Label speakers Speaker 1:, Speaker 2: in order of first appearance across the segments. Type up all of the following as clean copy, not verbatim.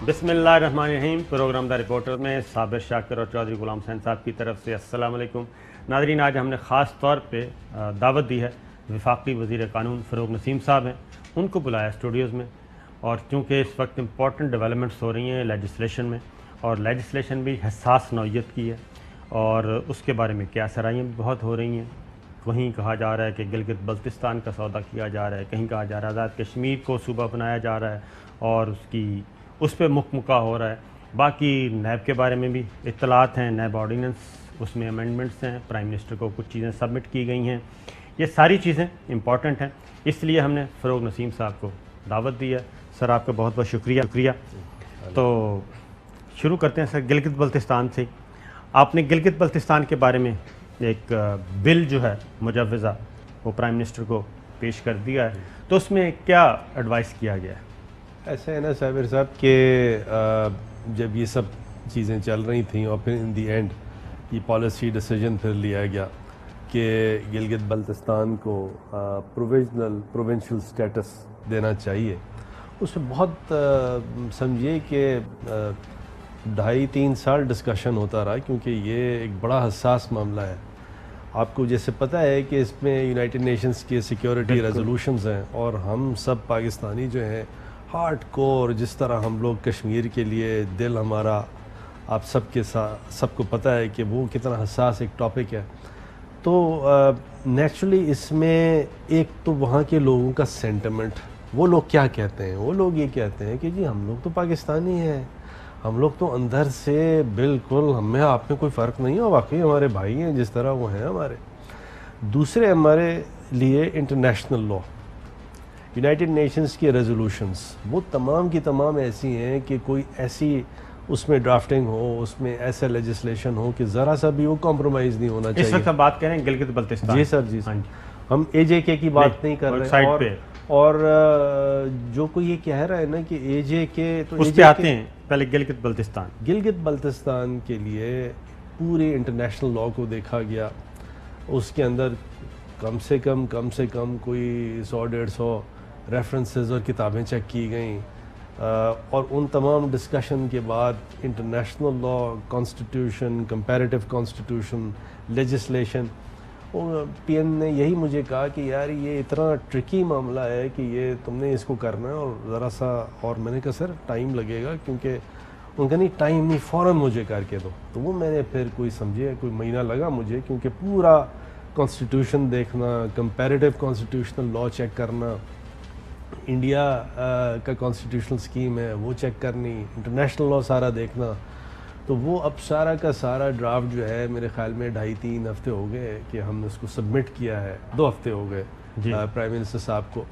Speaker 1: بسم اللہ الرحمن الرحیم. پروگرام دا رپورٹر میں صابر شاکر اور چودھری غلام حسین صاحب کی طرف سے السلام علیکم. ناظرین, آج ہم نے خاص طور پہ دعوت دی ہے. وفاقی وزیر قانون فروغ نسیم صاحب ہیں, ان کو بلایا اسٹوڈیوز میں, اور چونکہ اس وقت امپورٹنٹ ڈیولپمنٹس ہو رہی ہیں لیجسلیشن میں, اور لیجسلیشن بھی حساس نوعیت کی ہے, اور اس کے بارے میں کیا سرائیاں بھی بہت ہو رہی ہیں. کہیں کہا جا رہا ہے کہ گلگت بلتستان کا سودا کیا جا رہا ہے, کہیں کہا جا رہا ہے آزاد کشمیر کو صوبہ بنایا جا رہا ہے اور اس پہ مکمکہ ہو رہا ہے. باقی نیب کے بارے میں بھی اطلاعات ہیں, نیب آرڈیننس اس میں امینڈمنٹس ہیں, پرائم منسٹر کو کچھ چیزیں سبمٹ کی گئی ہیں. یہ ساری چیزیں امپورٹنٹ ہیں, اس لیے ہم نے فروغ نسیم صاحب کو دعوت دی ہے. سر, آپ کا بہت بہت شکریہ. تو شروع کرتے ہیں سر گلگت بلتستان سے. آپ نے گلگت بلتستان کے بارے میں ایک بل جو ہے مجوزہ وہ پرائم منسٹر کو پیش کر دیا ہے, تو اس میں کیا ایڈوائس کیا گیا ہے؟
Speaker 2: ایسا ہے نا صابر صاحب کہ جب یہ سب چیزیں چل رہی تھیں اور پھر ان دی اینڈ یہ پالیسی ڈیسیجن پھر لیا گیا کہ گلگت بلتستان کو پروونشل سٹیٹس دینا چاہیے, اس میں بہت سمجھیے کہ 2.5-3 سال ڈسکشن ہوتا رہا, کیونکہ یہ ایک بڑا حساس معاملہ ہے. آپ کو جیسے پتہ ہے کہ اس میں یونائٹڈ نیشنز کے سیکیورٹی ریزولوشنز ہیں, اور ہم سب پاکستانی جو ہیں ہارڈ کور, جس طرح ہم لوگ کشمیر کے لیے دل ہمارا, آپ سب کو پتہ ہے کہ وہ کتنا حساس ایک ٹاپک ہے. تو نیچرلی اس میں ایک تو وہاں کے لوگوں کا سینٹیمنٹ, وہ لوگ کیا کہتے ہیں, وہ لوگ یہ کہتے ہیں کہ جی ہم لوگ تو پاکستانی ہیں, ہم لوگ تو اندر سے بالکل ہمیں آپ میں کوئی فرق نہیں ہے, واقعی ہمارے بھائی ہیں جس طرح وہ ہیں ہمارے. دوسرے ہمارے لیے انٹرنیشنل لا, یونائٹڈ نیشنز کی ریزولوشنز, وہ تمام کی تمام ایسی ہیں کہ کوئی ایسی اس میں ڈرافٹنگ ہو, اس میں ایسا لیجسلیشن ہو کہ ذرا سا بھی وہ کمپرومائز نہیں ہونا چاہیے.
Speaker 1: اس وقت بات کریں گلگت بلتستان.
Speaker 2: جی سر, جی سر, ہم AJK کی بات نہیں کر رہے ہیں. اور جو کوئی یہ کہہ رہا ہے نا کہ AJK, تو
Speaker 1: اس پہ آتے ہیں. پہلے گلگت بلتستان.
Speaker 2: گلگت بلتستان کے لیے پورے انٹرنیشنل لا کو دیکھا گیا, اس کے اندر کم سے کم کوئی 100-150 ریفرنسز اور کتابیں چیک کی گئیں, اور ان تمام ڈسکشن کے بعد international law, constitution, comparative constitution, legislation, اور PM نے یہی مجھے کہا کہ یار یہ اتنا ٹرکی معاملہ ہے کہ یہ تم نے اس کو کرنا ہے, اور ذرا سا, اور میں نے کہا سر ٹائم لگے گا, کیونکہ ان کا نہیں ٹائم نہیں, فوراً مجھے کر کے دو. تو وہ میں نے پھر کوئی مہینہ لگا مجھے, کیونکہ پورا کانسٹیٹیوشن دیکھنا, کمپیریٹیو کانسٹیٹیوشنل لا چیک کرنا, انڈیا کا کانسٹیٹیوشنل اسکیم ہے وہ چیک کرنی, انٹرنیشنل لا سارا دیکھنا. تو وہ اب سارا کا سارا ڈرافٹ جو ہے میرے خیال میں 2.5-3 ہفتے ہو گئے کہ ہم نے اس کو سبمٹ کیا ہے, 2 ہفتے ہو گئے پرائم منسٹر صاحب کو.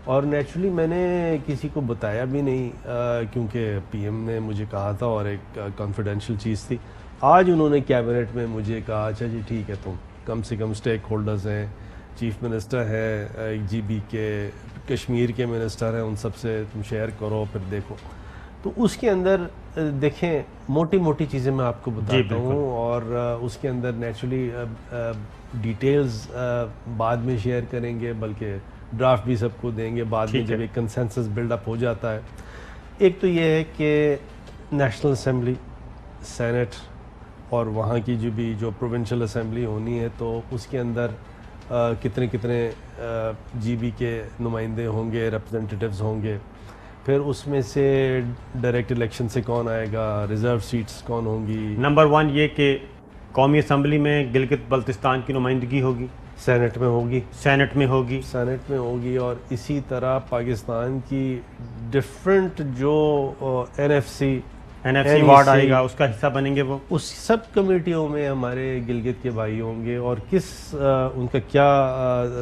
Speaker 2: اور نیچرلی میں نے کسی کو بتایا بھی نہیں, کیونکہ PM نے مجھے کہا تھا, اور ایک کانفیڈینشیل چیز تھی. آج انہوں نے کیبنٹ میں مجھے کہا اچھا جی ٹھیک ہے, تم کم سے کم اسٹیک ہولڈرز ہیں, چیف منسٹر ہیں GB کے, کشمیر کے منسٹر ہیں, ان سب سے تم شیئر کرو, پھر دیکھو. تو اس کے اندر دیکھیں موٹی چیزیں میں آپ کو بتاتا ہوں, اور اس کے اندر نیچرلی ڈیٹیلز بعد میں شیئر کریں گے, بلکہ ڈرافٹ بھی سب کو دیں گے بعد میں جب ایک کنسنسس بلڈ اپ ہو جاتا ہے. ایک تو یہ ہے کہ نیشنل اسمبلی, سینٹ, اور وہاں کی جو پروونشل اسمبلی ہونی ہے, تو اس کے اندر کتنے GB کے نمائندے ہوں گے, ریپرزنٹیٹیوز ہوں گے. پھر اس میں سے ڈائریکٹ الیکشن سے کون آئے گا, ریزرو سیٹس کون ہوں گی.
Speaker 1: نمبر 1 یہ کہ قومی اسمبلی میں گلگت بلتستان کی نمائندگی ہوگی,
Speaker 2: سینٹ میں ہوگی, اور اسی طرح پاکستان کی ڈفرنٹ جو NFC
Speaker 1: وارڈ آئے گا اس کا حصہ بنیں گے, وہ
Speaker 2: اس سب کمیٹیوں میں ہمارے گلگت کے بھائی ہوں گے, اور ان کا کیا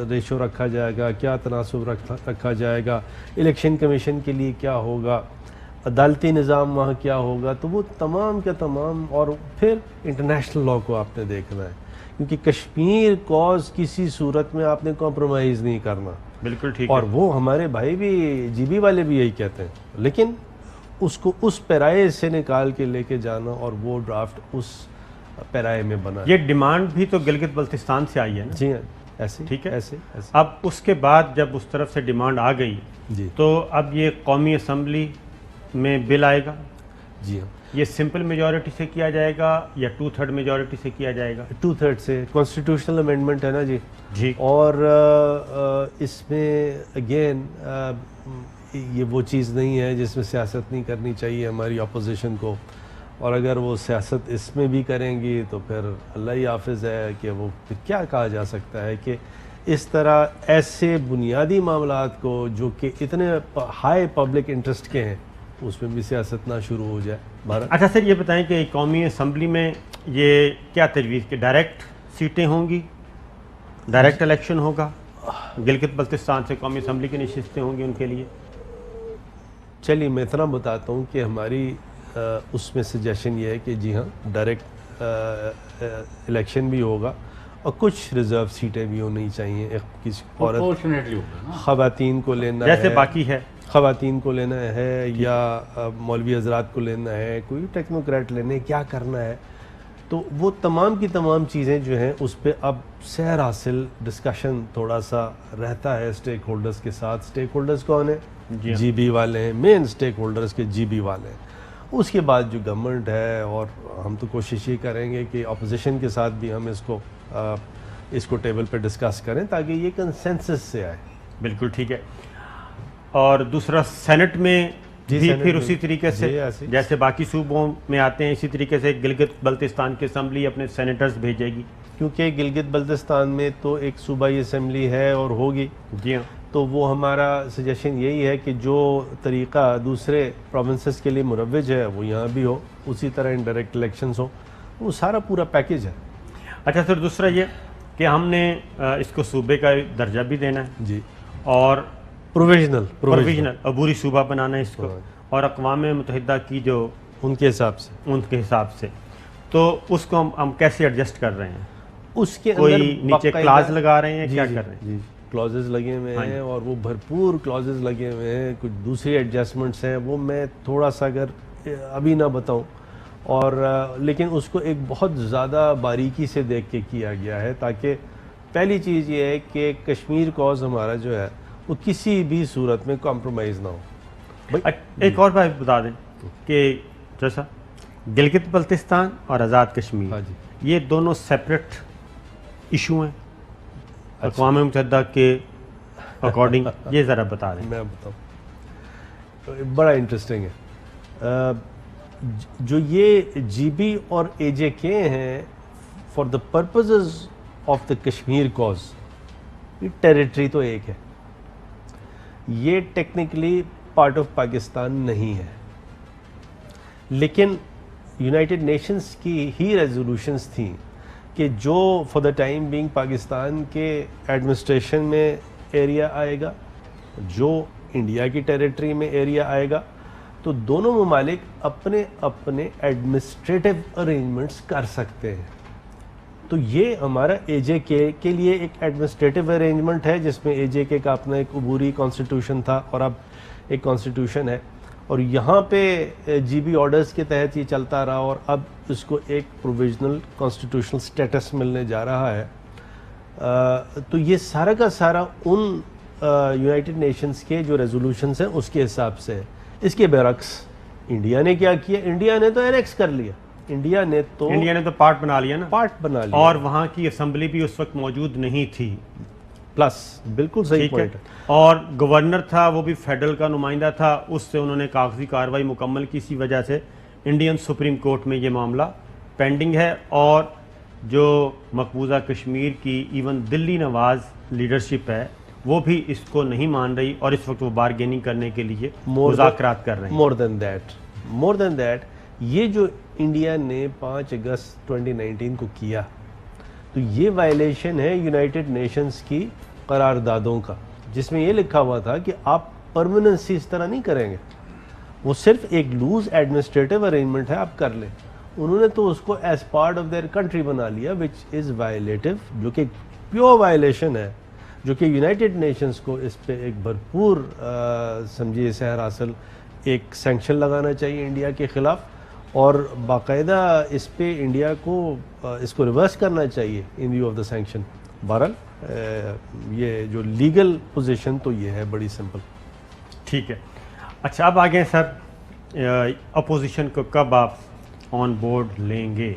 Speaker 2: ریشو رکھا جائے گا, کیا تناسب رکھا جائے گا, الیکشن کمیشن کے لیے کیا ہوگا, عدالتی نظام وہاں کیا ہوگا. تو وہ تمام کا تمام, اور پھر انٹرنیشنل لا کو آپ نے دیکھنا ہے, کیونکہ کشمیر کوز کسی صورت میں آپ نے کمپرومائز نہیں کرنا.
Speaker 1: بالکل ٹھیک.
Speaker 2: اور وہ ہمارے بھائی بھی GB والے بھی یہی کہتے ہیں, لیکن اس کو اس پیرائے سے نکال کے لے کے جانا, اور وہ ڈرافٹ اس پیرائے میں بنا.
Speaker 1: یہ ڈیمانڈ بھی تو گلگت بلتستان سے آئی ہے نا؟
Speaker 2: جی ہاں, ایسے
Speaker 1: ٹھیک ہے.
Speaker 2: ایسے
Speaker 1: اب اس کے بعد جب اس طرف سے ڈیمانڈ آ گئی,
Speaker 2: جی,
Speaker 1: تو اب یہ قومی اسمبلی میں بل آئے گا.
Speaker 2: جی ہاں.
Speaker 1: یہ سمپل میجورٹی سے کیا جائے گا یا 2/3 میجورٹی سے کیا جائے گا؟
Speaker 2: 2/3 سے. کانسٹیٹیوشنل امینڈمنٹ ہے نا جی.
Speaker 1: جی.
Speaker 2: اور اس میں اگین یہ وہ چیز نہیں ہے جس میں سیاست نہیں کرنی چاہیے ہماری اپوزیشن کو, اور اگر وہ سیاست اس میں بھی کریں گی تو پھر اللہ ہی حافظ ہے کہ وہ کیا کہا جا سکتا ہے کہ اس طرح ایسے بنیادی معاملات کو جو کہ اتنے ہائی پبلک انٹرسٹ کے ہیں اس میں بھی سیاست نہ شروع ہو جائے.
Speaker 1: اچھا سر, یہ بتائیں کہ قومی اسمبلی میں یہ کیا تجویز کہ ڈائریکٹ سیٹیں ہوں گی, ڈائریکٹ الیکشن ہوگا, گلگت بلتستان سے قومی اسمبلی کی نشستیں ہوں گی ان کے لیے؟
Speaker 2: چلیے میں اتنا بتاتا ہوں کہ ہماری اس میں سجیشن یہ ہے کہ جی ہاں ڈائریکٹ الیکشن بھی ہوگا اور کچھ ریزرو سیٹیں بھی ہونی چاہیے. ایک کسی عورت خواتین کو لینا ہے,
Speaker 1: جیسے باقی ہے
Speaker 2: خواتین کو لینا ہے یا مولوی حضرات کو لینا ہے, کوئی ٹیکنوکریٹ لینے, کیا کرنا ہے, تو وہ تمام کی تمام چیزیں جو ہیں اس پہ اب سیر حاصل ڈسکشن تھوڑا سا رہتا ہے اسٹیک ہولڈرز کے ساتھ. اسٹیک ہولڈرز کون ہیں؟ جی بی والے ہیں, مین اسٹیک ہولڈرز کے جی بی والے ہیں. اس کے بعد جو گورنمنٹ ہے, اور ہم تو کوشش یہ کریں گے کہ اپوزیشن کے ساتھ بھی ہم اس کو ٹیبل پہ ڈسکس کریں تاکہ یہ کنسنسس سے آئے.
Speaker 1: بالکل ٹھیک ہے. اور دوسرا سینٹ میں بھی پھر اسی طریقے سے جیسے باقی صوبوں میں آتے ہیں اسی طریقے سے گلگت بلتستان کی اسمبلی اپنے سینیٹرز بھیجے گی,
Speaker 2: کیونکہ گلگت بلتستان میں تو ایک صوبائی اسمبلی ہے اور ہوگی.
Speaker 1: جی ہاں.
Speaker 2: تو وہ ہمارا سجیشن یہی ہے کہ جو طریقہ دوسرے پروونسز کے لیے مروج ہے وہ یہاں بھی ہو, اسی طرح انڈائریکٹ الیکشنز ہو, وہ سارا پورا پیکیج ہے.
Speaker 1: اچھا سر, دوسرا یہ کہ ہم نے اس کو صوبے کا درجہ بھی دینا ہے
Speaker 2: جی,
Speaker 1: اور
Speaker 2: پروویژنل
Speaker 1: عبوری صوبہ بنانا ہے اس کو, اور اقوام متحدہ کی جو
Speaker 2: ان کے حساب سے
Speaker 1: تو اس کو ہم کیسے ایڈجسٹ کر رہے ہیں؟
Speaker 2: اس کے
Speaker 1: کوئی نیچے کلاز لگا رہے ہیں, کیا کر رہے ہیں؟
Speaker 2: جی, کلازز لگے ہوئے ہیں اور وہ بھرپور کلازز لگے ہوئے ہیں. کچھ دوسری ایڈجسٹمنٹس ہیں وہ میں تھوڑا سا اگر ابھی نہ بتاؤں, اور لیکن اس کو ایک بہت زیادہ باریکی سے دیکھ کے کیا گیا ہے تاکہ پہلی چیز یہ ہے کہ کشمیر کاز ہمارا جو ہے وہ کسی بھی صورت میں کمپرومائز نہ ہو.
Speaker 1: ایک اور بات بتا دیں کہ جیسا گلگت بلتستان اور آزاد کشمیر,
Speaker 2: ہاں جی,
Speaker 1: یہ دونوں سیپریٹ ایشو ہیں اقوام متحدہ کے اکارڈنگ, یہ ذرا بتا دیں.
Speaker 2: میں بتاؤں, بڑا انٹرسٹنگ ہے. جو یہ جی بی اور اے جے کے ہیں for the purposes of the Kashmir cause, یہ ٹیریٹری تو ایک ہے, یہ ٹیکنیکلی پارٹ آف پاکستان نہیں ہے, لیکن یونائٹڈ نیشنز کی ہی ریزولوشنز تھیں کہ جو for the time being Pakistan کے ایڈمنسٹریشن میں ایریا آئے گا, جو انڈیا کی ٹیریٹری میں ایریا آئے گا, تو دونوں ممالک اپنے اپنے ایڈمنسٹریٹو ارینجمنٹس کر سکتے ہیں. تو یہ ہمارا اے جے کے لیے ایک ایڈمنسٹریٹو ارینجمنٹ ہے جس میں اے جے کے کا اپنا ایک عبوری کانسٹیٹیوشن تھا اور اب ایک کانسٹیٹیوشن ہے, اور یہاں پہ جی بی آرڈرز کے تحت یہ چلتا رہا اور اب اس کو ایک پروویژنل کانسٹیٹیوشنل سٹیٹس ملنے جا رہا ہے. تو یہ سارا کا سارا ان یونائٹڈ نیشنز کے جو ریزولوشنز ہیں اس کے حساب سے ہے. اس کے برعکس انڈیا نے کیا کیا, انڈیا نے تو اینیکس کر لیا, انڈیا نے تو
Speaker 1: پارٹ بنا لیا نا,
Speaker 2: پارٹ بنا لیا,
Speaker 1: اور وہاں کی اسمبلی بھی اس وقت موجود نہیں تھی.
Speaker 2: پلس بالکل صحیح پوائنٹ ہے,
Speaker 1: اور گورنر تھا وہ بھی فیڈرل کا نمائندہ تھا, اس سے انہوں نے کاغذی کارروائی مکمل کی, اسی وجہ سے انڈین سپریم کورٹ میں یہ معاملہ پینڈنگ ہے. اور جو مقبوضہ کشمیر کی ایون دلی نواز لیڈرشپ ہے وہ بھی اس کو نہیں مان رہی, اور اس وقت وہ بارگیننگ کرنے کے لیے مذاکرات کر رہے ہیں.
Speaker 2: مور دین دیٹ یہ جو انڈیا نے 5 اگست 2019 کو کیا, تو یہ وائلیشن ہے یونائٹڈ نیشنز کی قراردادوں کا, جس میں یہ لکھا ہوا تھا کہ آپ پرماننسی اس طرح نہیں کریں گے, وہ صرف ایک لوز ایڈمنسٹریٹو ارینجمنٹ ہے, آپ کر لیں. انہوں نے تو اس کو as part of their country بنا لیا, وچ از وائلیٹو, جو کہ پیور وائلیشن ہے, جو کہ یونائٹڈ نیشنز کو اس پہ ایک بھرپور سمجھیے سحر حاصل ایک سینکشن لگانا چاہیے انڈیا کے خلاف, اور باقاعدہ اس پہ انڈیا کو اس کو ریورس کرنا چاہیے in view of the sanction. بہرحال یہ جو لیگل پوزیشن تو یہ ہے بڑی سمپل.
Speaker 1: ٹھیک ہے. اچھا اب آگے سر اپوزیشن کو کب آپ آن بورڈ لیں گے؟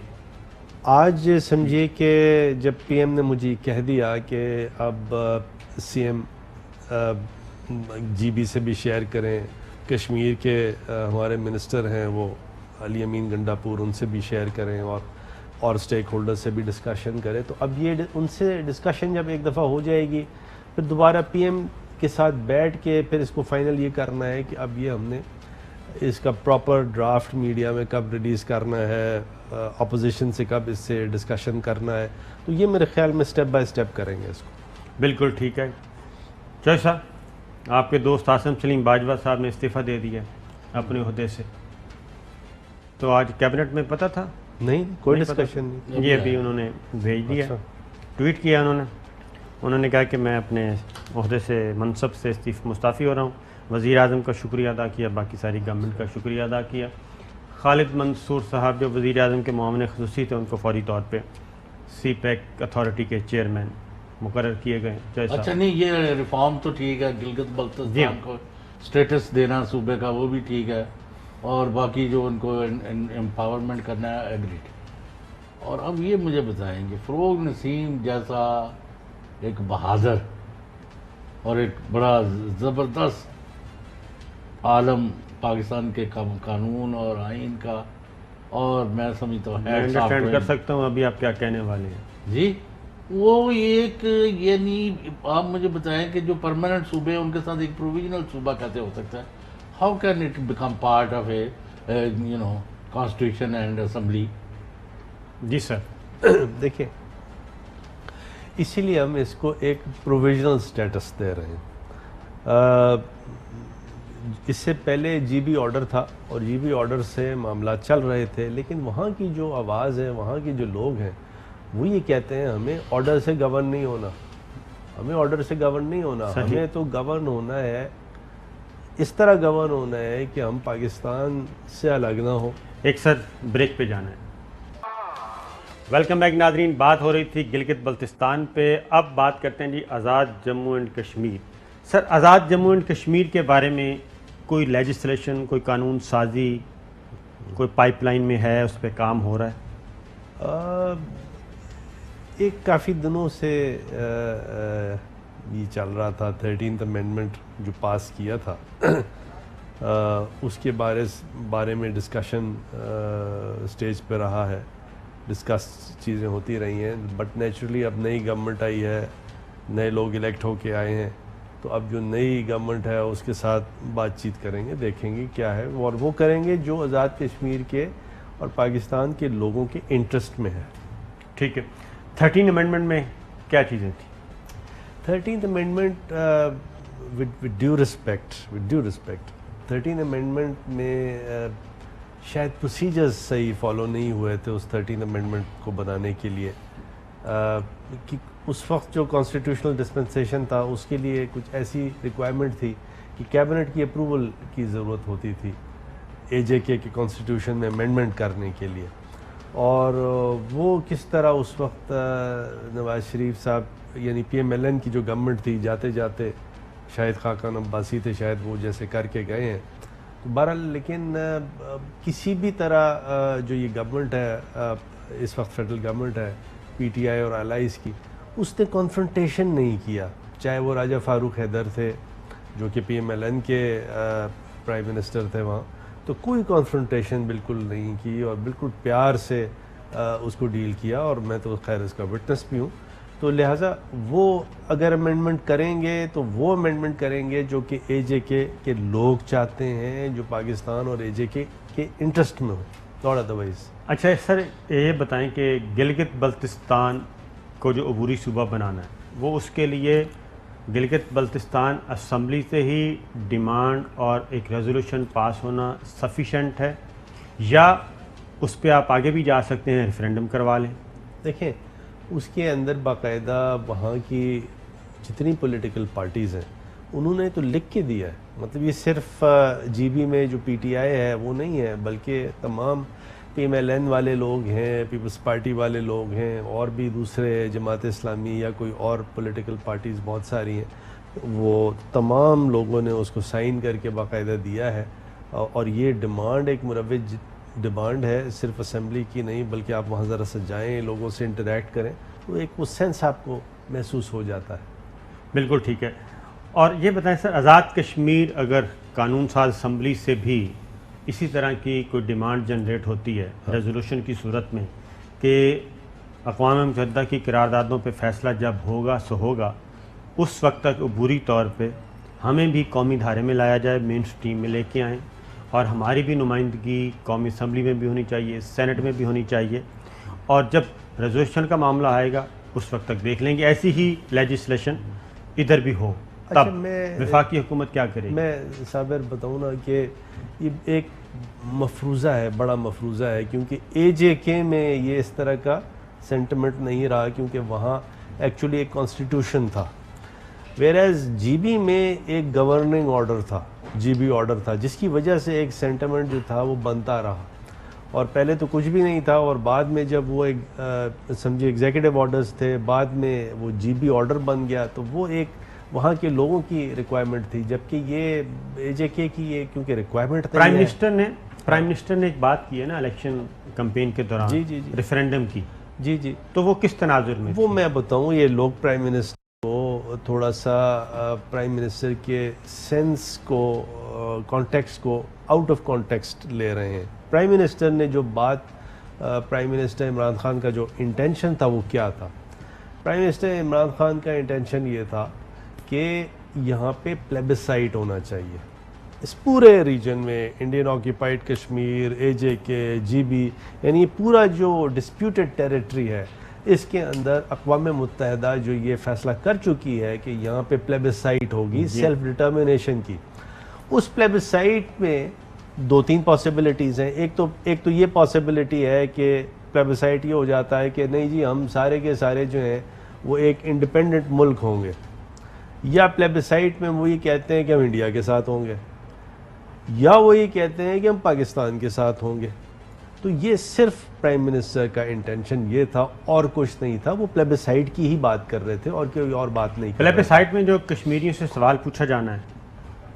Speaker 2: آج سمجھیے کہ جب پی ایم نے مجھے کہہ دیا کہ اب سی ایم جی بی سے بھی شیئر کریں، کشمیر کے ہمارے منسٹر ہیں وہ علی امین گنڈا پور، ان سے بھی شیئر کریں اور اسٹیک ہولڈر سے بھی ڈسکشن کریں، تو اب یہ ان سے ڈسکشن جب ایک دفعہ ہو جائے گی پھر دوبارہ پی ایم کے ساتھ بیٹھ کے پھر اس کو فائنل یہ کرنا ہے کہ اب یہ ہم نے اس کا پراپر ڈرافٹ میڈیا میں کب ریلیز کرنا ہے، اپوزیشن سے کب اس سے ڈسکشن کرنا ہے، تو یہ میرے خیال میں سٹیپ بائی سٹیپ کریں گے اس کو۔
Speaker 1: بالکل ٹھیک ہے۔ چوہے صاحب، آپ کے دوست عاصم سلیم باجوہ صاحب نے استعفیٰ دے دیا اپنے عہدے سے، تو آج کیبنٹ میں پتہ تھا؟
Speaker 2: نہیں، کوئی
Speaker 1: نہیں پتہ
Speaker 2: ڈسکشن نہیں۔
Speaker 1: یہ ابھی انہوں نے بھیج دیا،
Speaker 2: اچھا۔
Speaker 1: ٹویٹ کیا انہوں نے کہا کہ میں اپنے عہدے سے منصب سے مستعفی ہو رہا ہوں۔ وزیر اعظم کا شکریہ ادا کیا، باقی ساری گورنمنٹ کا شکریہ ادا کیا۔ خالد منصور صاحب جو وزیر اعظم کے معاون خصوصی تھے ان کو فوری طور پہ سی پیک اتھارٹی کے چیئرمین مقرر کیے گئے۔
Speaker 3: اچھا نہیں، یہ ریفارم تو ٹھیک ہے، گلگت بلتستان کو سٹیٹس دینا صوبے کا وہ بھی ٹھیک ہے، اور باقی جو ان کو امپاورمنٹ کرنا ہے ایگریڈ۔ اور اب یہ مجھے بتائیں کہ فروغ نسیم جیسا ایک بہادر اور ایک بڑا زبردست عالم پاکستان کے قانون اور آئین کا، اور میں سمجھتا ہوں
Speaker 1: میں انڈرسٹینڈ کر سکتا ہوں ابھی آپ کیا کہنے والے ہیں
Speaker 3: جی، وہ ایک یعنی آپ مجھے بتائیں کہ جو پرماننٹ صوبے ہیں ان کے ساتھ ایک پروویژنل صوبہ کیسے ہو سکتا ہے؟ How can it become part of a constitution and assembly?
Speaker 1: جی سر،
Speaker 2: دیکھیں، اسی لیے ہم اس کو ایک پروویژنل سٹیٹس دے رہے ہیں۔ اس سے پہلے جی بی آرڈر تھا اور جی بی آرڈر سے معاملات چل رہے تھے، لیکن وہاں کی جو آواز ہے، وہاں کے جو لوگ ہیں وہ یہ کہتے ہیں ہمیں آرڈر سے گورن نہیں ہونا، ہمیں آرڈر سے گورن نہیں ہونا، ہمیں تو گورن ہونا ہے، اس طرح گورن ہونا ہے کہ ہم پاکستان سے الگ نہ ہو۔
Speaker 1: ایک سر بریک پہ جانا ہے۔ ویلکم بیک ناظرین، بات ہو رہی تھی گلگت بلتستان پہ، اب بات کرتے ہیں جی Azad Jammu and Kashmir. Sir, Azad Jammu and Kashmir کے بارے میں کوئی لیجسلیشن، کوئی قانون سازی، کوئی پائپ لائن میں ہے، اس پہ کام ہو رہا ہے؟
Speaker 2: ایک کافی دنوں سے یہ چل رہا تھا، 13th امینڈمنٹ جو پاس کیا تھا اس کے بارے میں ڈسکشن سٹیج پہ رہا ہے، ڈسکس چیزیں ہوتی رہی ہیں، بٹ نیچرلی اب نئی گورنمنٹ آئی ہے، نئے لوگ الیکٹ ہو کے آئے ہیں، تو اب جو نئی گورنمنٹ ہے اس کے ساتھ بات چیت کریں گے، دیکھیں گے کیا ہے، اور وہ کریں گے جو آزاد کشمیر کے اور پاکستان کے لوگوں کے انٹرسٹ میں ہے۔
Speaker 1: ٹھیک ہے، 13 امینڈمنٹ میں کیا چیزیں تھیں؟
Speaker 2: 13th amendment with due respect 13 amendment میں شاید پروسیجرز صحیح فالو نہیں ہوئے تھے اس 13 امینڈمنٹ کو بنانے کے لیے، کہ اس وقت جو کانسٹیٹیوشنل ڈسپنسیشن تھا اس کے لیے کچھ ایسی ریکوائرمنٹ تھی کہ کیبنٹ کی اپروول کی ضرورت ہوتی تھی اے جے کے کانسٹیٹیوشن میں امینڈمنٹ کرنے کے لیے، اور وہ کس طرح اس وقت نواز شریف صاحب یعنی پی ایم ایل این کی جو گورنمنٹ تھی، جاتے جاتے شاہد خاقان عباسی تھے، شاید وہ جیسے کر کے گئے ہیں، تو بہرحال لیکن کسی بھی طرح جو یہ گورنمنٹ ہے اس وقت فیڈرل گورنمنٹ ہے پی ٹی آئی اور الائز کی، اس نے کانفرنٹیشن نہیں کیا، چاہے وہ راجہ فاروق حیدر تھے جو کہ پی ایم ایل این کے پرائم منسٹر تھے وہاں، تو کوئی کانفرنٹیشن بالکل نہیں کی اور بالکل پیار سے اس کو ڈیل کیا، اور میں تو خیر اس کا وٹنس بھی ہوں، تو لہٰذا وہ اگر امینڈمنٹ کریں گے تو وہ امینڈمنٹ کریں گے جو کہ اے جے کے لوگ چاہتے ہیں، جو پاکستان اور اے جے کے انٹرسٹ میں ہو، ناٹ ادروائز۔
Speaker 1: اچھا سر، یہ بتائیں کہ گلگت بلتستان کو جو عبوری صوبہ بنانا ہے، وہ اس کے لیے گلگت بلتستان اسمبلی سے ہی ڈیمانڈ اور ایک ریزولوشن پاس ہونا سفیشینٹ ہے، یا اس پہ آپ آگے بھی جا سکتے ہیں، ریفرینڈم کروا لیں؟
Speaker 2: دیکھیں، اس کے اندر باقاعدہ وہاں کی جتنی پولیٹیکل پارٹیز ہیں انہوں نے تو لکھ کے دیا ہے، مطلب یہ صرف جی بی میں جو پی ٹی آئی ہے وہ نہیں ہے، بلکہ تمام پی ایم ایل این والے لوگ ہیں، پیپلز پارٹی والے لوگ ہیں، اور بھی دوسرے جماعت اسلامی یا کوئی اور پولیٹیکل پارٹیز بہت ساری ہیں، وہ تمام لوگوں نے اس کو سائن کر کے باقاعدہ دیا ہے، اور یہ ڈیمانڈ ایک مروج ڈیمانڈ ہے، صرف اسمبلی کی نہیں، بلکہ آپ وہاں ذرا سے جائیں، لوگوں سے انٹریکٹ کریں تو ایک وہ سینس آپ کو محسوس ہو جاتا ہے۔
Speaker 1: بالکل ٹھیک ہے۔ اور یہ بتائیں سر، آزاد کشمیر اگر قانون ساز اسمبلی سے بھی اسی طرح کی کوئی ڈیمانڈ جنریٹ ہوتی ہے ریزولوشن کی صورت میں کہ اقوام متحدہ کی قراردادوں پہ فیصلہ جب ہوگا سو ہوگا، اس وقت تک عبوری طور پہ ہمیں بھی قومی دھارے میں لایا جائے، مین سٹریم میں لے کے آئیں، اور ہماری بھی نمائندگی قومی اسمبلی میں بھی ہونی چاہیے، سینٹ میں بھی ہونی چاہیے، اور جب ریزولوشن کا معاملہ آئے گا اس وقت تک دیکھ لیں گے ایسی ہی لیجسلیشن ادھر بھی ہو، تب وفاقی حکومت کیا کرے گی؟
Speaker 2: میں صابر بتاؤں نا کہ یہ ایک مفروضہ ہے، بڑا مفروضہ ہے، کیونکہ اے جے کے میں یہ اس طرح کا سینٹیمنٹ نہیں رہا، کیونکہ وہاں ایکچولی ایک کانسٹیٹیوشن تھا، ویئرز جی بی میں ایک گورننگ آرڈر تھا، جی بی آرڈر تھا، جس کی وجہ سے ایک سینٹیمنٹ جو تھا وہ بنتا رہا، اور پہلے تو کچھ بھی نہیں تھا، اور بعد میں جب وہ ایک سمجھے ایگزیکٹو آرڈرز تھے، بعد میں وہ جی بی آرڈر بن گیا، تو وہ ایک وہاں کے لوگوں کی ریکوائرمنٹ تھی، جبکہ یہ اے جے کے کی یہ کیونکہ ریکوائرمنٹ
Speaker 1: پرائم منسٹر نے ایک بات کی ہے نا الیکشن کمپین کے دوران،
Speaker 2: جی
Speaker 1: ریفرینڈم کی،
Speaker 2: جی
Speaker 1: تو وہ کس تناظر میں؟
Speaker 2: وہ میں بتاؤں، یہ لوگ پرائم منسٹر کو تھوڑا سا پرائم منسٹر کے سینس کو، کانٹیکسٹ کو آؤٹ آف کانٹیکسٹ لے رہے ہیں۔ پرائم منسٹر نے جو بات، پرائم منسٹر عمران خان کا جو انٹینشن تھا وہ کیا تھا؟ پرائم منسٹر عمران خان کا انٹینشن یہ تھا کہ یہاں پہ پلیبسائٹ ہونا چاہیے اس پورے ریجن میں، انڈین آکیپائڈ کشمیر، اے جے کے، جی بی، یعنی پورا جو ڈسپیوٹڈ ٹیریٹری ہے اس کے اندر اقوام متحدہ جو یہ فیصلہ کر چکی ہے کہ یہاں پہ پلیبسائٹ ہوگی سیلف ڈٹرمنیشن کی۔ اس پلیبسائٹ میں دو تین پاسبلٹیز ہیں۔ ایک تو یہ پاسبلٹی ہے کہ پلیبسائٹ یہ ہو جاتا ہے کہ نہیں جی ہم سارے کے سارے جو ہیں وہ ایک انڈیپینڈنٹ ملک ہوں گے، یا پلیبسائٹ میں وہ یہ کہتے ہیں کہ ہم انڈیا کے ساتھ ہوں گے، یا وہ یہ کہتے ہیں کہ ہم پاکستان کے ساتھ ہوں گے۔ تو یہ صرف پرائم منسٹر کا انٹینشن یہ تھا اور کچھ نہیں تھا، وہ پلیبسائٹ کی ہی بات کر رہے تھے اور کوئی اور بات نہیں کر رہے تھے۔
Speaker 1: پلیبسائٹ میں جو کشمیریوں سے سوال پوچھا جانا ہے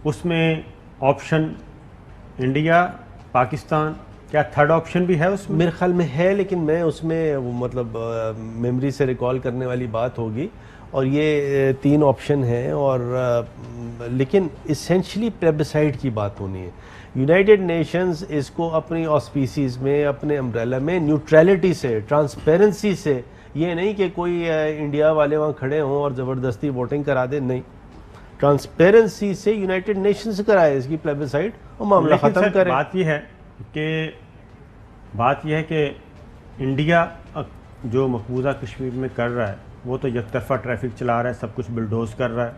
Speaker 1: اس میں آپشن انڈیا، پاکستان، کیا تھرڈ آپشن بھی ہے اس میں؟
Speaker 2: میرے خیال میں ہے، لیکن میں اس میں وہ مطلب میموری سے ریکال کرنے والی بات ہوگی، اور یہ تین آپشن ہیں، اور لیکن اسینشلی پلیبسائٹ کی بات ہونی ہے۔ یونائٹڈ نیشنز اس کو اپنی آسپیسیز میں، اپنے امبریلا میں نیوٹرلٹی سے، ٹرانسپیرنسی سے، یہ نہیں کہ کوئی انڈیا والے وہاں کھڑے ہوں اور زبردستی ووٹنگ کرا دیں، نہیں، ٹرانسپیرنسی سے یونائٹڈ نیشنز کرائے اس کی پلیبسائٹ اور معاملہ ختم کرے۔
Speaker 1: بات یہ ہے کہ انڈیا جو مقبوضہ کشمیر میں کر رہا ہے وہ تو یک طرفہ ٹریفک چلا رہا ہے، سب کچھ بلڈوز کر رہا ہے،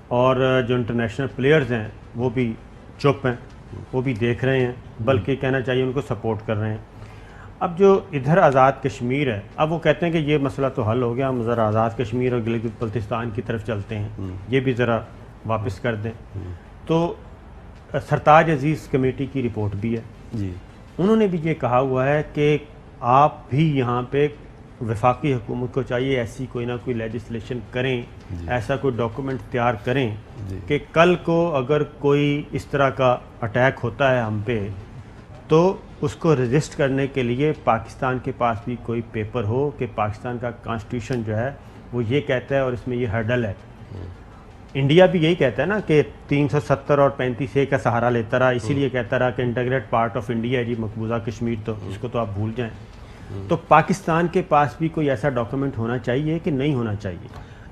Speaker 1: اور جو انٹرنیشنل پلیئرز ہیں وہ بھی چپ ہیں، وہ بھی دیکھ رہے ہیں، بلکہ کہنا چاہیے ان کو سپورٹ کر رہے ہیں۔ اب جو ادھر آزاد کشمیر ہے، اب وہ کہتے ہیں کہ یہ مسئلہ تو حل ہو گیا، ہم ذرا آزاد کشمیر اور گلگت بلتستان کی طرف چلتے ہیں، یہ بھی ذرا واپس کر دیں۔ تو سرتاج عزیز کمیٹی کی رپورٹ بھی ہے،
Speaker 2: جی،
Speaker 1: انہوں نے بھی یہ کہا ہوا ہے کہ آپ بھی یہاں پہ وفاقی حکومت کو چاہیے ایسی کوئی نہ کوئی لیجسلیشن کریں، ایسا کوئی ڈاکومنٹ تیار کریں کہ کل کو اگر کوئی اس طرح کا اٹیک ہوتا ہے ہم پہ تو اس کو رجسٹ کرنے کے لیے پاکستان کے پاس بھی کوئی پیپر ہو کہ پاکستان کا کانسٹیٹیوشن جو ہے وہ یہ کہتا ہے اور اس میں یہ ہرڈل ہے۔ انڈیا بھی یہی کہتا ہے نا کہ 370 اور 35A کا سہارا لیتا رہا، اسی لیے کہتا رہا کہ انٹیگریٹ پارٹ آف انڈیا ہے جی مقبوضہ کشمیر، تو اس کو تو آپ بھول جائیں۔ تو پاکستان کے پاس بھی کوئی ایسا ڈاکومنٹ ہونا چاہیے کہ نہیں ہونا چاہیے؟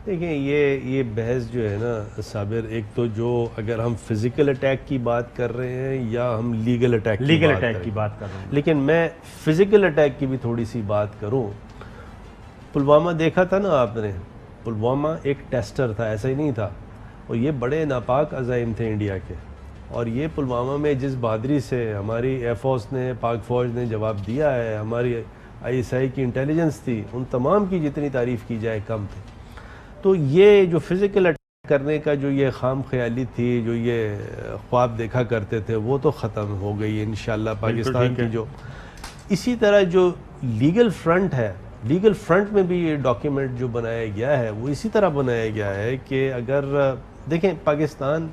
Speaker 2: دیکھیں یہ بحث جو ہے نا صابر، ایک تو جو اگر ہم فزیکل اٹیک کی بات کر رہے ہیں یا ہم لیگل اٹیک
Speaker 1: کی بات کر رہے ہیں،
Speaker 2: لیکن میں فزیکل اٹیک کی بھی تھوڑی سی بات کروں۔ پلوامہ دیکھا تھا نا آپ نے، پلوامہ ایک ٹیسٹر تھا، ایسا ہی نہیں تھا، اور یہ بڑے ناپاک عزائم تھے انڈیا کے، اور یہ پلوامہ میں جس بہادری سے ہماری ایئر فورس نے، پاک فوج نے جواب دیا ہے، ہماری آئی ایس آئی کی انٹیلیجنس تھی، ان تمام کی جتنی تعریف کی جائے کم تھی۔ تو یہ جو فزیکل اٹیک کرنے کا جو یہ خام خیالی تھی، جو یہ خواب دیکھا کرتے تھے، وہ تو ختم ہو گئی انشاءاللہ پاکستان کی۔ جو اسی طرح جو لیگل فرنٹ ہے، لیگل فرنٹ میں بھی یہ ڈاکیومنٹ جو بنایا گیا ہے وہ اسی طرح بنایا گیا ہے کہ اگر دیکھیں پاکستان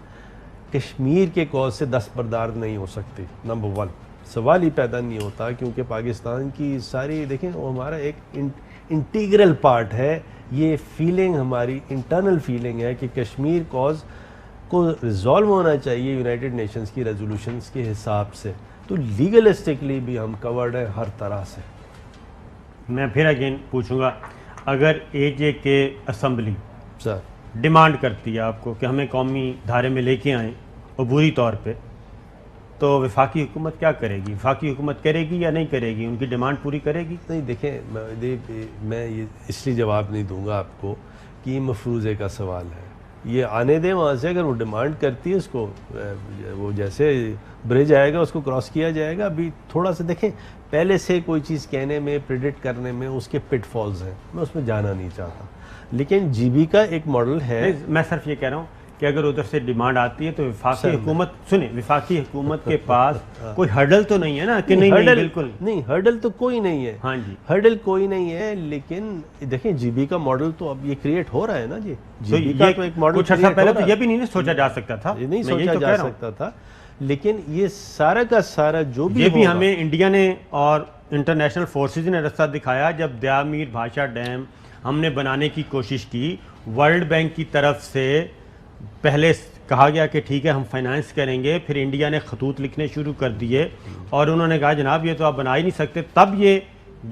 Speaker 2: کشمیر کے کاز سے دستبردار نہیں ہو سکتی. نمبر 1 سوال ہی پیدا نہیں ہوتا, کیونکہ پاکستان کی ساری دیکھیں وہ ہمارا ایک انٹیگرل پارٹ ہے. یہ فیلنگ ہماری انٹرنل فیلنگ ہے کہ کشمیر کاز کو ریزالو ہونا چاہیے یونائٹڈ نیشنز کی ریزولوشنز کے حساب سے. تو لیگلسٹکلی بھی ہم کورڈ ہیں ہر طرح سے.
Speaker 1: میں پھر اگین پوچھوں گا, اگر اے جے کے اسمبلی
Speaker 2: سر
Speaker 1: ڈیمانڈ کرتی ہے آپ کو کہ ہمیں قومی دھارے میں لے کے آئیں عبوری طور پہ, تو وفاقی حکومت کیا کرے گی؟ وفاقی حکومت کرے گی یا نہیں کرے گی؟ ان کی ڈیمانڈ پوری کرے گی؟
Speaker 2: نہیں دیکھیں, میں یہ اس لیے جواب نہیں دوں گا آپ کو کہ یہ مفروضے کا سوال ہے. یہ آنے دیں وہاں سے, اگر وہ ڈیمانڈ کرتی ہے اس کو, وہ جیسے برج آئے گا اس کو کراس کیا جائے گا. ابھی تھوڑا سا دیکھیں, پہلے سے کوئی چیز کہنے میں, پریڈکٹ کرنے میں اس کے پٹ فالز ہیں, میں اس میں جانا نہیں چاہتا. لیکن جی بی کا ایک ماڈل ہے.
Speaker 1: میں صرف یہ کہہ رہا ہوں کہ اگر ادھر سے ڈیمانڈ آتی ہے تو وفاقی حکومت, سنیں, وفاقی حکومت کے پاس کوئی ہرڈل تو نہیں ہے نا کہ نہیں بالکل
Speaker 2: نہیں, ہرڈل تو کوئی نہیں ہے.
Speaker 1: ہاں جی,
Speaker 2: ہرڈل کوئی نہیں ہے. لیکن دیکھیں جی بی کا ماڈل تو اب یہ کریٹ ہو رہا ہے نا جی.
Speaker 1: تو
Speaker 2: کا تو ایک ماڈل
Speaker 1: کچھ عرصہ پہلے تو یہ بھی نہیں سوچا جا سکتا تھا,
Speaker 2: یہ نہیں سوچا جا سکتا تھا. لیکن یہ سارا کا سارا جو بھی
Speaker 1: یہ بھی ہمیں انڈیا نے اور انٹرنیشنل فورسز نے رستہ دکھایا. جب دیا میر بھاشا ڈیم ہم نے بنانے کی کوشش کی, ورلڈ بینک کی طرف سے پہلے کہا گیا کہ ٹھیک ہے ہم فائنانس کریں گے, پھر انڈیا نے خطوط لکھنے شروع کر دیے اور انہوں نے کہا جناب یہ تو آپ بنا ہی نہیں سکتے. تب یہ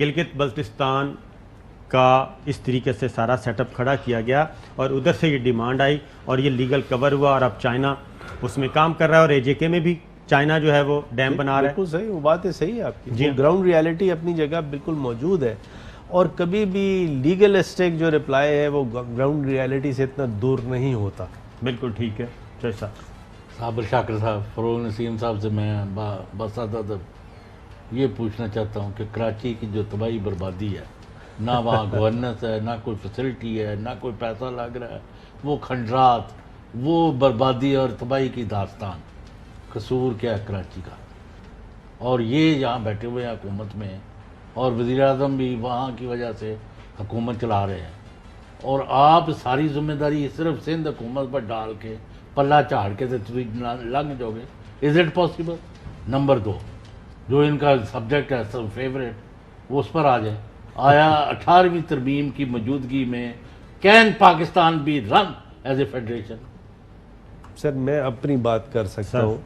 Speaker 1: گلگت بلتستان کا اس طریقے سے سارا سیٹ اپ کھڑا کیا گیا اور ادھر سے یہ ڈیمانڈ آئی اور یہ لیگل کور ہوا, اور اب چائنا اس میں کام کر رہا ہے, اور اے جے کے میں بھی چائنا جو ہے وہ ڈیم بنا رہا ہے.
Speaker 2: بالکل صحیح, وہ بات ہے صحیح ہے آپ کی. گراؤنڈ ریالٹی اپنی جگہ بالکل موجود ہے, اور کبھی بھی لیگلسٹک جو رپلائی ہے وہ گراؤنڈ ریالٹی سے اتنا دور نہیں ہوتا.
Speaker 1: بالکل ٹھیک ہے.
Speaker 3: صابر شاکر صاحب, فروغ نسیم صاحب سے میں بس یہ پوچھنا چاہتا ہوں کہ کراچی کی جو تباہی بربادی ہے, نہ وہاں گورننس ہے, نہ کوئی فیسلٹی ہے, نہ کوئی پیسہ لگ رہا ہے, وہ کھنڈرات, وہ بربادی اور تباہی کی داستان, قصور کیا ہے کراچی کا؟ اور یہ یہاں بیٹھے ہوئے ہیں حکومت میں, اور وزیر اعظم بھی وہاں کی وجہ سے حکومت چلا رہے ہیں, اور آپ ساری ذمہ داری صرف سندھ حکومت پر ڈال کے پلہ چاڑ کے لگ جاؤ گے. Is it possible? نمبر 2, جو ان کا سبجیکٹ ہے سب فیوریٹ, وہ اس پر آ جائے. آیا 18ویں ترمیم کی موجودگی میں can Pakistan be run as a federation?
Speaker 2: Sir میں اپنی بات کر سکتا ہوں,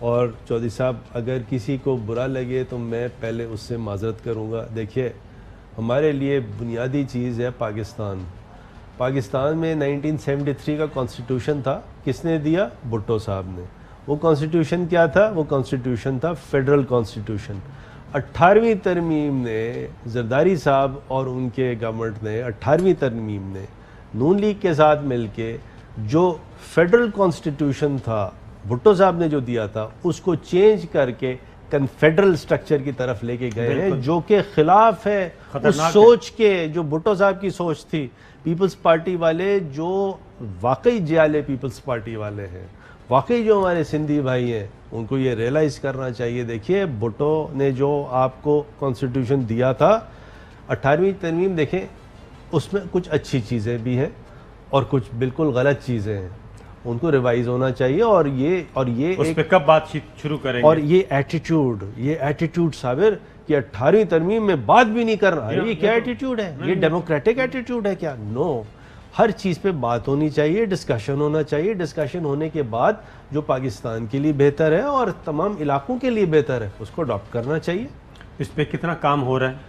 Speaker 2: اور چودھری صاحب اگر کسی کو برا لگے تو میں پہلے اس سے معذرت کروں گا. دیکھیے ہمارے لیے بنیادی چیز ہے پاکستان. پاکستان میں 1973 کا کانسٹیٹیوشن تھا, کس نے دیا؟ بھٹو صاحب نے. وہ کانسٹیٹیوشن کیا تھا؟ وہ کانسٹیٹیوشن تھا فیڈرل کانسٹیٹیوشن. 18ویں ترمیم نے زرداری صاحب اور ان کے گورنمنٹ نے 18ویں ترمیم نے نون لیگ کے ساتھ مل کے جو فیڈرل کانسٹیٹیوشن تھا بھٹو صاحب نے جو دیا تھا اس کو چینج کر کے کنفیڈرل سٹرکچر کی طرف لے کے گئے ہیں, جو کہ خلاف ہے اس سوچ کے جو بھٹو صاحب کی سوچ تھی. پیپلز پارٹی والے جو واقعی جیالے پیپلز پارٹی والے ہیں, واقعی جو ہمارے سندھی بھائی ہیں, ان کو یہ ریئلائز کرنا چاہیے. دیکھیے بھٹو نے جو آپ کو کانسٹیٹیوشن دیا تھا 18ویں ترمیم, دیکھیں اس میں کچھ اچھی چیزیں بھی ہیں اور کچھ بالکل غلط چیزیں ہیں, ان کو ریوائز ہونا چاہیے. اور یہ
Speaker 1: اس پہ کب بات چیت شروع کریں گے؟
Speaker 2: اور یہ ایٹیٹیوڈ صابر کہ 18ویں ترمیم میں بات بھی نہیں کر رہا, یہ کیا ایٹیٹیوڈ ہے؟ یہ ڈیموکریٹک ایٹیٹیوڈ ہے کیا؟ نو, ہر چیز پہ بات ہونی چاہیے, ڈسکشن ہونا چاہیے. ڈسکشن ہونے کے بعد جو پاکستان کے لیے بہتر ہے اور تمام علاقوں کے لیے بہتر ہے اس کو اڈاپٹ کرنا چاہیے.
Speaker 1: اس پہ کتنا کام ہو رہا ہے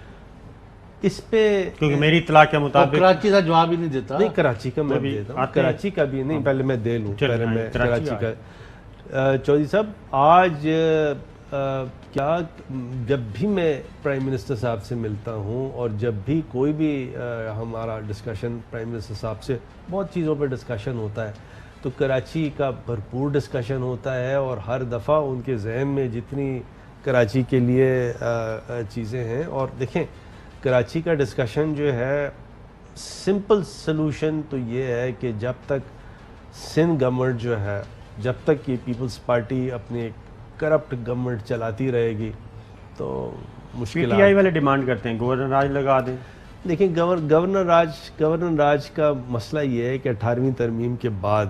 Speaker 2: اس پہ؟
Speaker 1: کیونکہ میری اطلاع کے مطابق
Speaker 3: کراچی کا جواب ہی نہیں دیتا.
Speaker 2: نہیں, کراچی کا میں دیتا ہوں, کراچی کا بھی نہیں, پہلے میں دے لوں, پہلے میں کراچی کا. چودھری صاحب آج کیا جب بھی میں پرائم منسٹر صاحب سے ملتا ہوں اور جب بھی کوئی بھی ہمارا ڈسکشن پرائم منسٹر صاحب سے بہت چیزوں پہ ڈسکشن ہوتا ہے, تو کراچی کا بھرپور ڈسکشن ہوتا ہے. اور ہر دفعہ ان کے ذہن میں جتنی کراچی کے لیے چیزیں ہیں, اور دیکھیں کراچی کا ڈسکشن جو ہے سمپل سلوشن تو یہ ہے کہ جب تک سندھ گورنمنٹ جو ہے, جب تک کہ پیپلز پارٹی اپنی کرپٹ گورنمنٹ چلاتی رہے گی تو مشکلات.
Speaker 1: پی ٹی آئی والے ڈیمانڈ کرتے ہیں گورنر راج لگا دیں.
Speaker 2: دیکھیں گورنر راج کا مسئلہ یہ ہے کہ 18ویں ترمیم کے بعد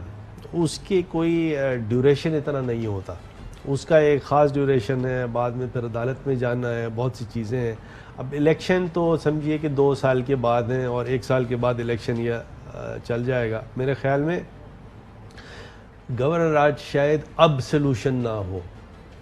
Speaker 2: اس کی کوئی ڈیوریشن اتنا نہیں ہوتا، اس کا ایک خاص ڈیوریشن ہے، بعد میں پھر عدالت میں جانا ہے، بہت سی چیزیں ہیں. اب الیکشن تو سمجھیے کہ 2 سال کے بعد ہیں اور 1 سال کے بعد الیکشن یہ چل جائے گا. میرے خیال میں گورنر راج شاید اب سلوشن نہ ہو،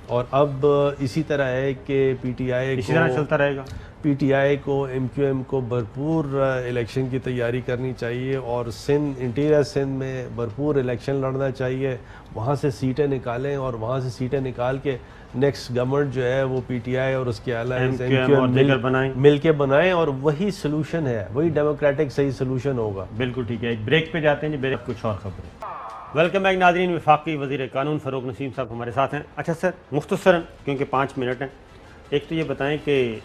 Speaker 2: اور اب اسی طرح ہے کہ پی ٹی آئی
Speaker 1: اسی طرح چلتا رہے گا.
Speaker 2: پی ٹی آئی کو ایم کیو ایم کو بھرپور الیکشن کی تیاری کرنی چاہیے، اور انٹیریئر سندھ میں بھرپور الیکشن لڑنا چاہیے، وہاں سے سیٹیں نکالیں، اور وہاں سے سیٹیں نکال کے نیکسٹ گورنمنٹ جو ہے وہ پی ٹی آئی اور اس کے الائنس ایم کیو ایم مل کے بنائیں، اور وہی سلوشن ہے، وہی ڈیموکریٹک صحیح سلوشن ہوگا.
Speaker 1: بالکل ٹھیک ہے. ایک بریک پہ جاتے ہیں جی، بریک کچھ اور خبریں. ویلکم بیک ناظرین. وفاقی وزیر قانون فروغ نسیم صاحب ہمارے ساتھ ہیں. اچھا سر، مختصراً کیونکہ 5 منٹ ہیں، ایک تو یہ بتائیں کہ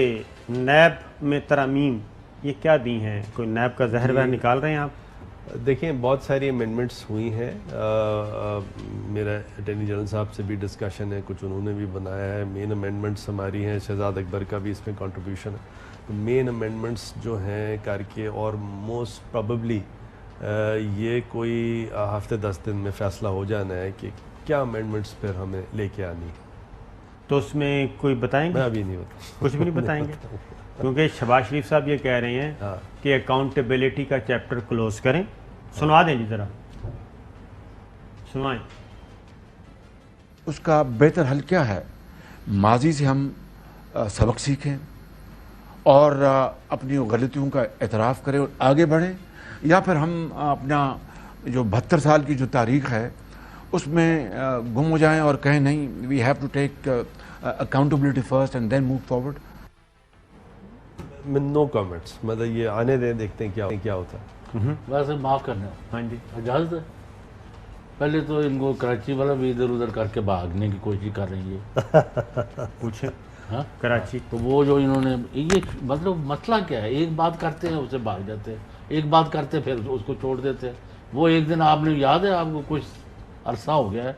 Speaker 1: نیب میں ترامیم یہ کیا دی ہیں؟ کوئی نیب کا زہر وہر نکال رہے ہیں آپ؟
Speaker 2: دیکھیں بہت ساری امینڈمنٹس ہوئی ہیں. میرا اٹارنی جنرل صاحب سے بھی ڈسکشن ہے، کچھ انہوں نے بھی بنایا ہے. مین امینڈمنٹس ہماری ہیں، شہزاد اکبر کا بھی اس میں کنٹریبیوشن ہے. تو مین امینڈمنٹس جو ہیں کر کے، اور موسٹ پروبیبلی یہ کوئی ہفتے 10 دن میں فیصلہ ہو جانا ہے کہ کیا امینڈمنٹس پھر ہمیں لے کے آنی.
Speaker 1: تو اس میں کوئی بتائیں گے؟
Speaker 2: میں ابھی نہیں بتا،
Speaker 1: کچھ بھی نہیں بتائیں گے، کیونکہ شہباز شریف صاحب یہ کہہ رہے ہیں کہ اکاؤنٹیبلٹی کا چیپٹر کلوز کریں. سنوا دیں جی، ذرا سنوائیں.
Speaker 4: اس کا بہتر حل کیا ہے؟ ماضی سے ہم سبق سیکھیں اور اپنی غلطیوں کا اعتراف کریں اور آگے بڑھیں، یا پھر ہم اپنا جو 72 سال کی جو تاریخ ہے اس میں گم ہو جائیں اور کہیں نہیں، we have to take accountability first and then move forward.
Speaker 2: No comments, مطلب یہ آنے دیں، دیکھتے ہیں کیا ہوتا ہے.
Speaker 3: ویسے معاف کرنا،
Speaker 1: ہاں جی
Speaker 3: اجازت ہے. پہلے تو ان کو کراچی والا بھی ادھر ادھر کر کے بھاگنے کی کوشش کر رہی ہے.
Speaker 1: پوچھیں.
Speaker 3: ہاں
Speaker 1: کراچی
Speaker 3: تو وہ جو انہوں نے یہ مطلب مسئلہ کیا ہے؟ ایک بات کرتے ہیں اسے بھاگ جاتے ہیں، ایک بات کرتے پھر اس کو چھوڑ دیتے ہیں. وہ ایک دن آپ نے یاد ہے، آپ کو کچھ عرصہ ہو گیا ہے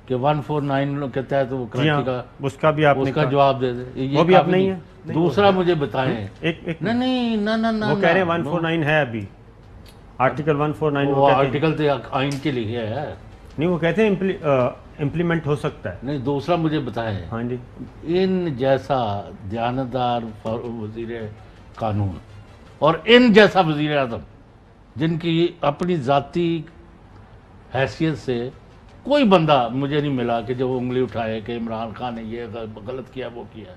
Speaker 3: کہ 149 کے تحت وہ کراچی کا
Speaker 1: اس کا بھی آپ
Speaker 3: اس
Speaker 1: نے
Speaker 3: کا جواب دے دے.
Speaker 1: وہ بھی آپ نہیں ہے.
Speaker 3: دوسرا مجھے بتائیں.
Speaker 1: ایک
Speaker 3: نہیں
Speaker 1: وہ کہہ رہے ہیں 149 ہے ابھی، آرٹیکل 149
Speaker 3: وہ آرٹیکل تو آئین کے لیے ہے.
Speaker 1: نہیں، وہ کہتے ہیں امپلیمنٹ ہو سکتا ہے.
Speaker 3: نہیں، دوسرا مجھے بتائیں.
Speaker 1: ہاں جی.
Speaker 3: ان جیسا دیانتدار وزیر قانون اور ان جیسا وزیر اعظم جن کی اپنی ذاتی حیثیت سے کوئی بندہ مجھے نہیں ملا کہ جو انگلی اٹھائے کہ عمران خان نے یہ غلط کیا وہ کیا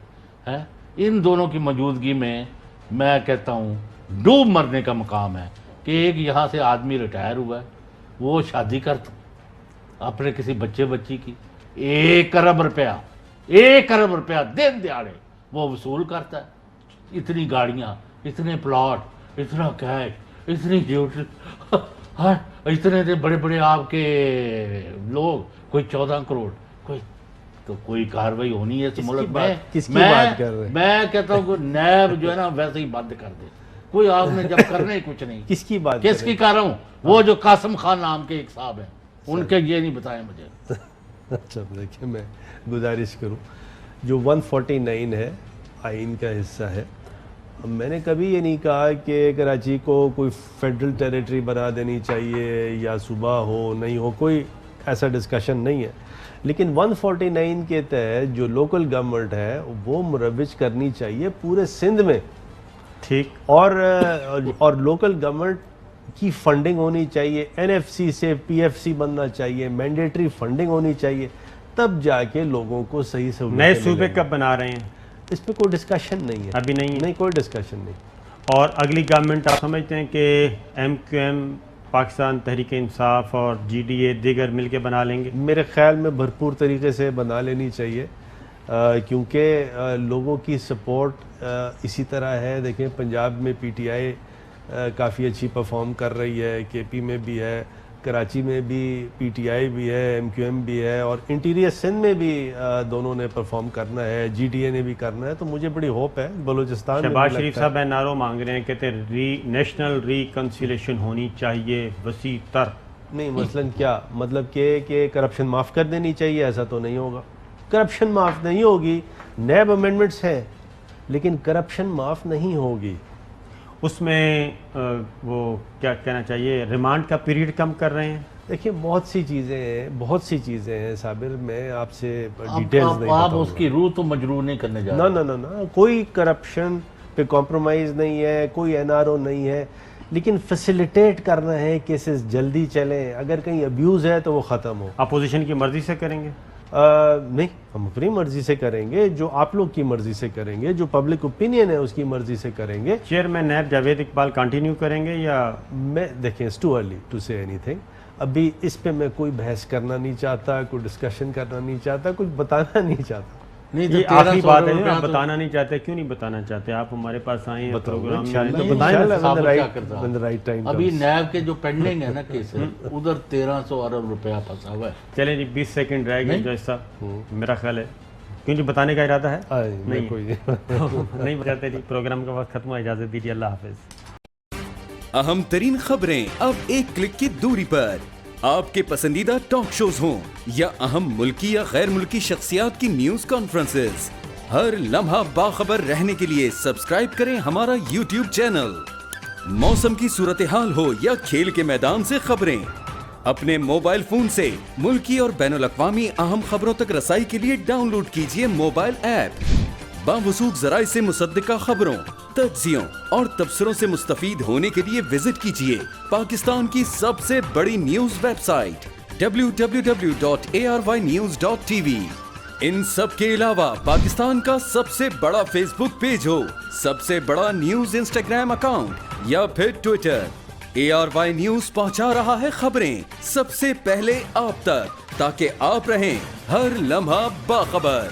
Speaker 3: ہے. ان دونوں کی موجودگی میں کہتا ہوں ڈوب مرنے کا مقام ہے کہ ایک یہاں سے آدمی ریٹائر ہوا ہے، وہ شادی کرتا اپنے کسی بچی کی 1 ارب روپیہ دن دیاڑے وہ وصول کرتا ہے. اتنی گاڑیاں، اتنے پلاٹ، اتنا کیش، اتنی ڈیوٹی، اتنے بڑے بڑے آپ کے لوگ، کوئی 14 کروڑ، کوئی کاروائی ہونی ہے اس ملک میں.
Speaker 2: کس کی بات کر رہے ہیں؟
Speaker 3: میں کہتا ہوں کہ نیب جو ہے نا ویسے ہی بند کر دے. کوئی آپ نے جب کرنا ہی کچھ نہیں.
Speaker 2: کس کی بات
Speaker 3: کس کی کر رہا ہوں؟ وہ جو قاسم خان نام کے ایک صاحب ہیں، ان کے یہ نہیں بتائیں مجھے.
Speaker 2: اچھا دیکھیں، میں گزارش کروں، جو 149 ہے آئین کا حصہ ہے. میں نے کبھی یہ نہیں کہا کہ کراچی کو کوئی فیڈرل ٹیریٹری بنا دینی چاہیے یا صوبہ ہو نہیں ہو، کوئی ایسا ڈسکشن نہیں ہے. لیکن 149 کے تحت جو لوکل گورنمنٹ ہے وہ مروج کرنی چاہیے پورے سندھ میں.
Speaker 1: ٹھیک.
Speaker 2: اور لوکل گورنمنٹ کی فنڈنگ ہونی چاہیے، این ایف سی سے پی ایف سی بننا چاہیے، مینڈیٹری فنڈنگ ہونی چاہیے، تب جا کے لوگوں کو صحیح سہولت.
Speaker 1: نئے صوبے کب بنا رہے ہیں؟
Speaker 2: اس پہ کوئی ڈسکشن نہیں ہے
Speaker 1: ابھی. نہیں،
Speaker 2: کوئی ڈسکشن نہیں.
Speaker 1: اور اگلی گورنمنٹ آپ سمجھتے ہیں کہ M Q M, Pakistan Tehreek Insaf اور جی ڈی اے دیگر مل کے بنا لیں گے؟
Speaker 2: میرے خیال میں بھرپور طریقے سے بنا لینی چاہیے، کیونکہ لوگوں کی سپورٹ اسی طرح ہے. دیکھیں پنجاب میں پی ٹی آئی کافی اچھی پرفارم کر رہی ہے، کے پی میں بھی ہے، کراچی میں بھی پی ٹی آئی بھی ہے، ایم کیو ایم بھی ہے، اور انٹیریئر سندھ میں بھی دونوں نے پرفارم کرنا ہے، جی ڈی اے نے بھی کرنا ہے. تو مجھے بڑی ہوپ ہے بلوچستان میں.
Speaker 1: شہباز شریف صاحب این آر او مانگ رہے ہیں، کہتے ہیں نیشنل ریکنسیلیشن ہونی چاہیے وسیع تر.
Speaker 2: نہیں، مثلاً کیا مطلب کہ کرپشن معاف کر دینی چاہیے؟ ایسا تو نہیں ہوگا. کرپشن معاف نہیں ہوگی. نیب امینڈمنٹس ہیں لیکن کرپشن معاف نہیں ہوگی.
Speaker 1: اس میں وہ کیا کہنا چاہیے ریمانڈ کا پیریڈ کم کر رہے ہیں؟
Speaker 2: دیکھیے بہت سی چیزیں ہیں صابر، میں آپ سے ڈیٹیلز نہیں
Speaker 3: آپ
Speaker 2: بتاؤں
Speaker 3: اس کی روح تو مجروح نہیں کرنے جا رہے.
Speaker 2: نہ کوئی کرپشن پہ کمپرومائز نہیں ہے، کوئی NRO نہیں ہے، لیکن فیسیلیٹیٹ کرنا ہے کیسز جلدی چلیں، اگر کہیں ابیوز ہے تو وہ ختم ہو.
Speaker 1: اپوزیشن کی مرضی سے کریں گے؟
Speaker 2: نہیں، ہم اپنی مرضی سے کریں گے، جو آپ لوگ کی مرضی سے کریں گے، جو پبلک اوپینین ہے اس کی مرضی سے کریں گے.
Speaker 1: Chairman NAB Javed Iqbal continue کریں گے یا؟
Speaker 2: میں دیکھیں اٹس ٹو ارلی ٹو سے اینی تھنگ. ابھی اس پہ میں کوئی بحث کرنا نہیں چاہتا، کوئی ڈسکشن کرنا نہیں چاہتا، کچھ بتانا نہیں چاہتا.
Speaker 3: نہیں تو
Speaker 1: یہ آخری
Speaker 3: 1300
Speaker 1: بات ہے،
Speaker 3: روپیہ
Speaker 1: آپ
Speaker 3: تو-
Speaker 1: بتانا نہیں چاہتے. کیوں نہیں بتانا چاہتے؟ آپ ہمارے پاس آئے ہیں پروگرام میں،
Speaker 2: انشاءاللہ،
Speaker 1: تو
Speaker 3: نہیں،
Speaker 1: بتائیں نا.
Speaker 3: انشاءاللہ.
Speaker 2: when the
Speaker 3: صاحب
Speaker 2: right-
Speaker 3: کیا کرتا؟
Speaker 2: when the right time
Speaker 3: ابھی
Speaker 2: comes.
Speaker 3: نیب کے جو پینڈنگ ہے نا کیس ادھر 1300 ارب روپیہ پھنسا ہوا ہے.
Speaker 1: چلیں جی 20 سیکنڈ رہ گئے جج صاحب، میرا خیال ہے کیوں جی بتانے کا ارادہ ہے؟
Speaker 2: میں
Speaker 1: نہیں
Speaker 2: کوئی
Speaker 1: نہیں بتاتے جی. پروگرام کا وقت ختم ہوا، اجازت دیجیے، اللہ حافظ.
Speaker 5: اہم ترین خبریں اب ایک کلک کی دوری پر. آپ کے پسندیدہ ٹاک شوز ہوں یا اہم ملکی یا غیر ملکی شخصیات کی نیوز کانفرنسز، ہر لمحہ باخبر رہنے کے لیے سبسکرائب کریں ہمارا YouTube چینل. موسم کی صورتحال ہو یا کھیل کے میدان سے خبریں، اپنے موبائل فون سے ملکی اور بین الاقوامی اہم خبروں تک رسائی کے لیے ڈاؤن لوڈ کیجیے موبائل ایپ. باوثوق ذرائع سے مصدقہ خبروں، تجزیوں اور تبصروں سے مستفید ہونے کے لیے وزٹ کیجیے پاکستان کی سب سے بڑی نیوز ویب سائٹ www.arYnews.tv. ان سب کے علاوہ پاکستان کا سب سے بڑا فیس بک پیج ہو، سب سے بڑا نیوز انسٹاگرام اکاؤنٹ یا پھر ٹویٹر، ARY نیوز پہنچا رہا ہے خبریں سب سے پہلے آپ تک، تاکہ آپ رہیں ہر لمحہ باخبر.